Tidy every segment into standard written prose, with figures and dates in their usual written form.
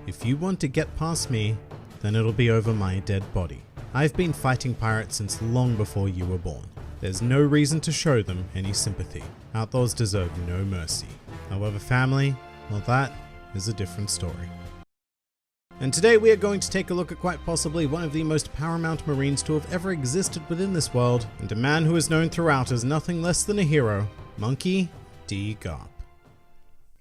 If you want to get past me, then it'll be over my dead body. I've been fighting pirates since long before you were born. There's no reason to show them any sympathy. Outlaws deserve no mercy. However, family, well, that is a different story. And today we are going to take a look at quite possibly one of the most paramount Marines to have ever existed within this world, and a man who is known throughout as nothing less than a hero, Monkey D. Garp.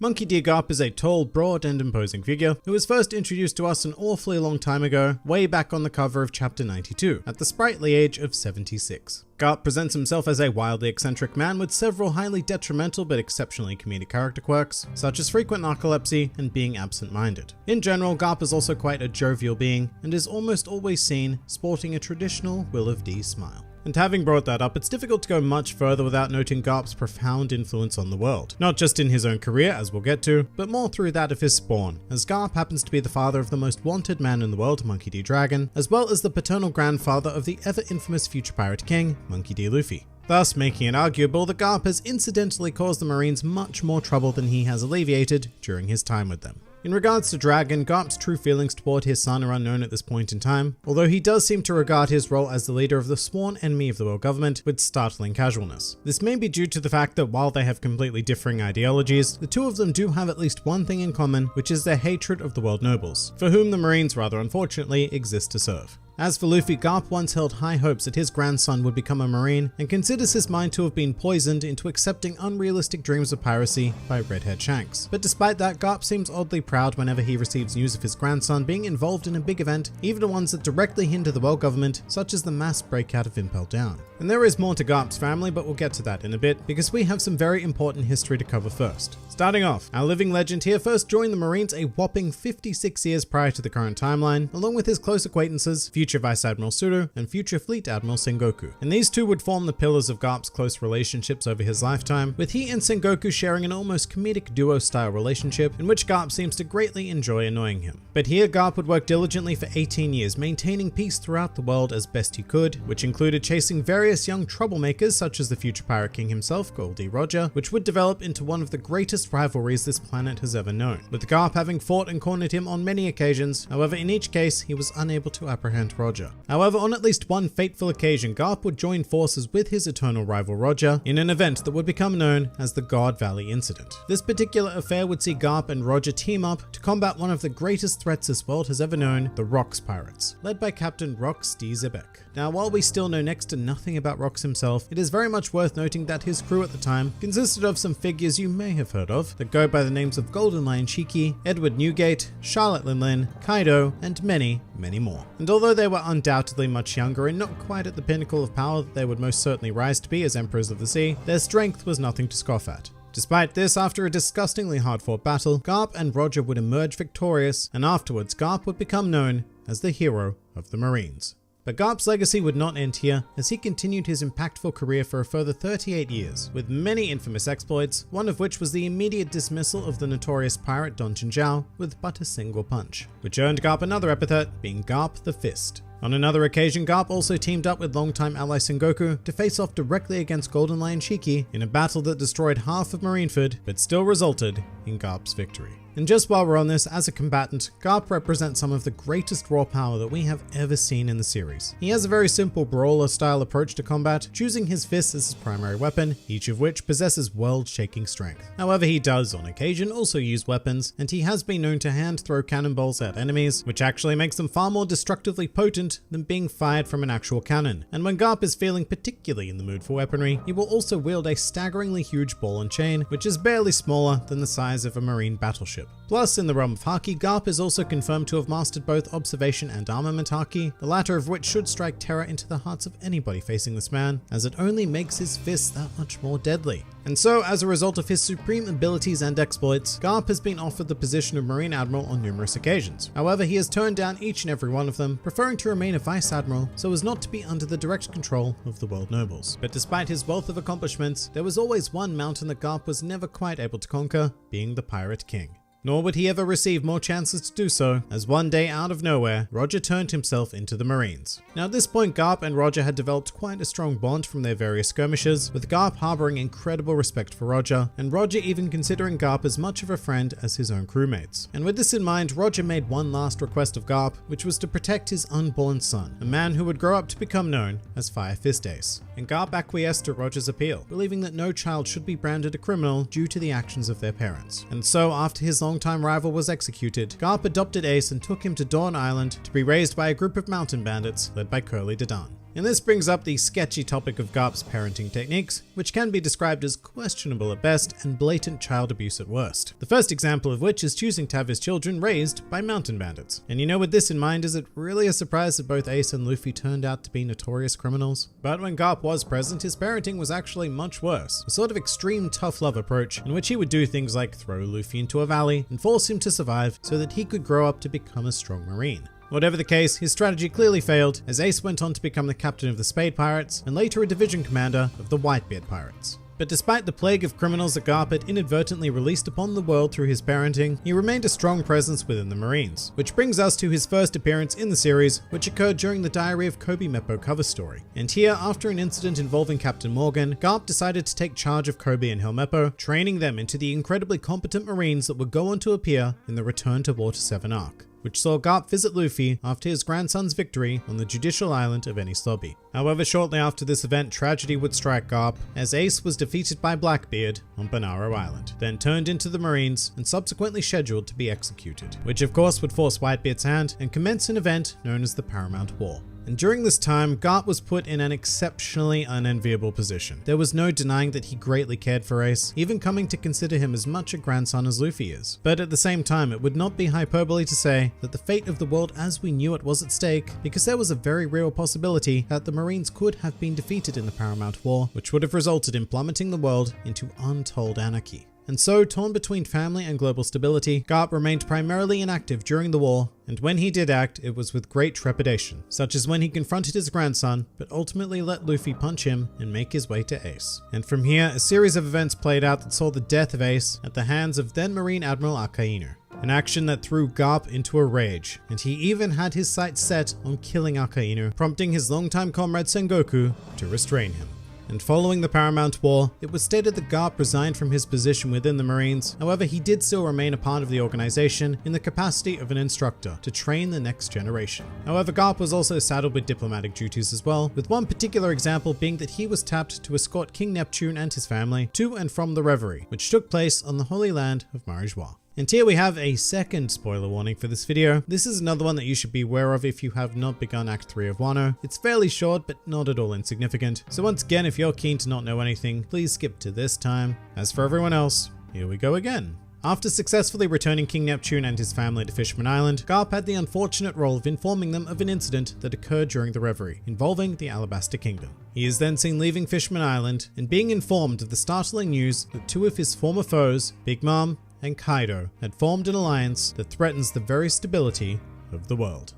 Monkey D. Garp is a tall, broad and imposing figure who was first introduced to us an awfully long time ago, way back on the cover of chapter 92, at the sprightly age of 76. Garp presents himself as a wildly eccentric man with several highly detrimental but exceptionally comedic character quirks, such as frequent narcolepsy and being absent-minded. In general, Garp is also quite a jovial being and is almost always seen sporting a traditional Will of D smile. And having brought that up, it's difficult to go much further without noting Garp's profound influence on the world. Not just in his own career, as we'll get to, but more through that of his spawn, as Garp happens to be the father of the most wanted man in the world, Monkey D. Dragon, as well as the paternal grandfather of the ever-infamous future pirate king, Monkey D. Luffy. Thus making it arguable that Garp has incidentally caused the Marines much more trouble than he has alleviated during his time with them. In regards to Dragon, Garp's true feelings toward his son are unknown at this point in time, although he does seem to regard his role as the leader of the sworn enemy of the world government with startling casualness. This may be due to the fact that while they have completely differing ideologies, the two of them do have at least one thing in common, which is their hatred of the world nobles, for whom the Marines rather unfortunately exist to serve. As for Luffy, Garp once held high hopes that his grandson would become a Marine and considers his mind to have been poisoned into accepting unrealistic dreams of piracy by Redhead Shanks. But despite that, Garp seems oddly proud whenever he receives news of his grandson being involved in a big event, even the ones that directly hinder the world government, such as the mass breakout of Impel Down. And there is more to Garp's family, but we'll get to that in a bit, because we have some very important history to cover first. Starting off, our living legend here first joined the Marines a whopping 56 years prior to the current timeline, along with his close acquaintances, future Vice Admiral Suru and future Fleet Admiral Sengoku. And these two would form the pillars of Garp's close relationships over his lifetime, with he and Sengoku sharing an almost comedic duo-style relationship in which Garp seems to greatly enjoy annoying him. But here Garp would work diligently for 18 years, maintaining peace throughout the world as best he could, which included chasing various young troublemakers such as the future Pirate King himself, Goldie Roger, which would develop into one of the greatest rivalries this planet has ever known, with Garp having fought and cornered him on many occasions. However, in each case, he was unable to apprehend Roger. However, on at least one fateful occasion, Garp would join forces with his eternal rival Roger in an event that would become known as the God Valley Incident. This particular affair would see Garp and Roger team up to combat one of the greatest threats this world has ever known, the Rox Pirates, led by Captain Rox D. Zebek. Now, while we still know next to nothing about Rox himself, it is very much worth noting that his crew at the time consisted of some figures you may have heard of that go by the names of Golden Lion Shiki, Edward Newgate, Charlotte Linlin, Kaido, and many, many more. And although they were undoubtedly much younger and not quite at the pinnacle of power that they would most certainly rise to be as Emperors of the Sea, their strength was nothing to scoff at. Despite this, after a disgustingly hard-fought battle, Garp and Roger would emerge victorious, and afterwards Garp would become known as the hero of the Marines. But Garp's legacy would not end here, as he continued his impactful career for a further 38 years, with many infamous exploits, one of which was the immediate dismissal of the notorious pirate Don Chinchao with but a single punch, which earned Garp another epithet, being Garp the Fist. On another occasion, Garp also teamed up with longtime ally Sengoku to face off directly against Golden Lion Shiki in a battle that destroyed half of Marineford, but still resulted in Garp's victory. And just while we're on this, as a combatant, Garp represents some of the greatest raw power that we have ever seen in the series. He has a very simple brawler-style approach to combat, choosing his fists as his primary weapon, each of which possesses world-shaking strength. However, he does, on occasion, also use weapons, and he has been known to hand-throw cannonballs at enemies, which actually makes them far more destructively potent than being fired from an actual cannon. And when Garp is feeling particularly in the mood for weaponry, he will also wield a staggeringly huge ball and chain, which is barely smaller than the size of a marine battleship. Plus, in the realm of Haki, Garp is also confirmed to have mastered both observation and armament Haki, the latter of which should strike terror into the hearts of anybody facing this man, as it only makes his fists that much more deadly. And so, as a result of his supreme abilities and exploits, Garp has been offered the position of Marine Admiral on numerous occasions. However, he has turned down each and every one of them, preferring to remain a Vice Admiral so as not to be under the direct control of the world nobles. But despite his wealth of accomplishments, there was always one mountain that Garp was never quite able to conquer, being the Pirate King. Nor would he ever receive more chances to do so, as one day out of nowhere, Roger turned himself into the Marines. Now at this point, Garp and Roger had developed quite a strong bond from their various skirmishes, with Garp harboring incredible respect for Roger, and Roger even considering Garp as much of a friend as his own crewmates. And with this in mind, Roger made one last request of Garp, which was to protect his unborn son, a man who would grow up to become known as Fire Fist Ace. And Garp acquiesced to Roger's appeal, believing that no child should be branded a criminal due to the actions of their parents. And so, after his longtime rival was executed, Garp adopted Ace and took him to Dawn Island to be raised by a group of mountain bandits led by Curly Dedan. And this brings up the sketchy topic of Garp's parenting techniques, which can be described as questionable at best and blatant child abuse at worst. The first example of which is choosing to have his children raised by mountain bandits. And with this in mind, is it really a surprise that both Ace and Luffy turned out to be notorious criminals? But when Garp was present, his parenting was actually much worse. A sort of extreme tough love approach in which he would do things like throw Luffy into a valley and force him to survive so that he could grow up to become a strong Marine. Whatever the case, his strategy clearly failed, as Ace went on to become the captain of the Spade Pirates and later a division commander of the Whitebeard Pirates. But despite the plague of criminals that Garp had inadvertently released upon the world through his parenting, he remained a strong presence within the Marines. Which brings us to his first appearance in the series, which occurred during the Diary of Kobe Meppo cover story. And here, after an incident involving Captain Morgan, Garp decided to take charge of Kobe and Helmeppo, training them into the incredibly competent Marines that would go on to appear in the Return to Water 7 arc, which saw Garp visit Luffy after his grandson's victory on the judicial island of Enies Lobby. However, shortly after this event, tragedy would strike Garp, as Ace was defeated by Blackbeard on Banaro Island, then turned into the Marines and subsequently scheduled to be executed, which of course would force Whitebeard's hand and commence an event known as the Paramount War. And during this time, Garp was put in an exceptionally unenviable position. There was no denying that he greatly cared for Ace, even coming to consider him as much a grandson as Luffy is. But at the same time, it would not be hyperbole to say that the fate of the world as we knew it was at stake, because there was a very real possibility that the Marines could have been defeated in the Paramount War, which would have resulted in plummeting the world into untold anarchy. And so, torn between family and global stability, Garp remained primarily inactive during the war, and when he did act, it was with great trepidation, such as when he confronted his grandson, but ultimately let Luffy punch him and make his way to Ace. And from here, a series of events played out that saw the death of Ace at the hands of then Marine Admiral Akainu. An action that threw Garp into a rage, and he even had his sights set on killing Akainu, prompting his longtime comrade Sengoku to restrain him. And following the Paramount War, it was stated that Garp resigned from his position within the Marines. However, he did still remain a part of the organization in the capacity of an instructor to train the next generation. However, Garp was also saddled with diplomatic duties as well, with one particular example being that he was tapped to escort King Neptune and his family to and from the Reverie, which took place on the Holy Land of Marijois. And here we have a second spoiler warning for this video. This is another one that you should be aware of if you have not begun Act 3 of Wano. It's fairly short, but not at all insignificant. So once again, if you're keen to not know anything, please skip to this time. As for everyone else, here we go again. After successfully returning King Neptune and his family to Fishman Island, Garp had the unfortunate role of informing them of an incident that occurred during the Reverie, involving the Alabaster Kingdom. He is then seen leaving Fishman Island and being informed of the startling news that two of his former foes, Big Mom and Kaido, had formed an alliance that threatens the very stability of the world.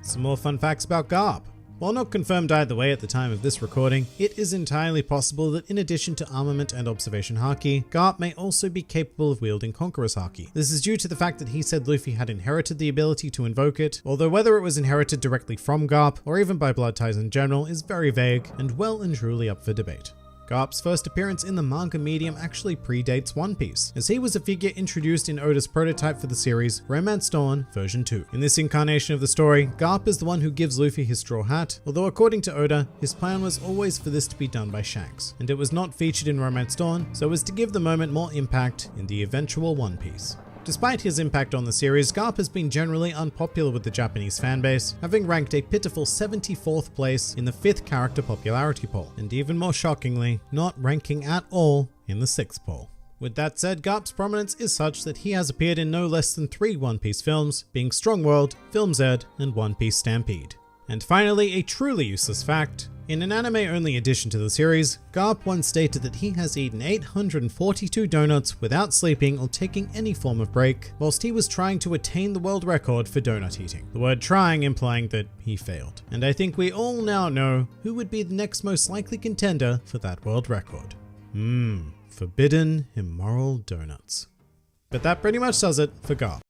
Some more fun facts about Garp. While not confirmed either way at the time of this recording, it is entirely possible that in addition to armament and observation haki, Garp may also be capable of wielding Conqueror's haki. This is due to the fact that he said Luffy had inherited the ability to invoke it, although whether it was inherited directly from Garp or even by blood ties in general is very vague and well and truly up for debate. Garp's first appearance in the manga medium actually predates One Piece, as he was a figure introduced in Oda's prototype for the series, Romance Dawn version 2. In this incarnation of the story, Garp is the one who gives Luffy his straw hat, although according to Oda, his plan was always for this to be done by Shanks, and it was not featured in Romance Dawn, so as to give the moment more impact in the eventual One Piece. Despite his impact on the series, Garp has been generally unpopular with the Japanese fanbase, having ranked a pitiful 74th place in the 5th character popularity poll, and even more shockingly, not ranking at all in the 6th poll. With that said, Garp's prominence is such that he has appeared in no less than 3 One Piece films, being Strong World, Film Z, and One Piece Stampede. And finally, a truly useless fact. In an anime-only addition to the series, Garp once stated that he has eaten 842 donuts without sleeping or taking any form of break, whilst he was trying to attain the world record for donut eating. The word trying implying that he failed. And I think we all now know who would be the next most likely contender for that world record. Forbidden immoral donuts. But that pretty much does it for Garp.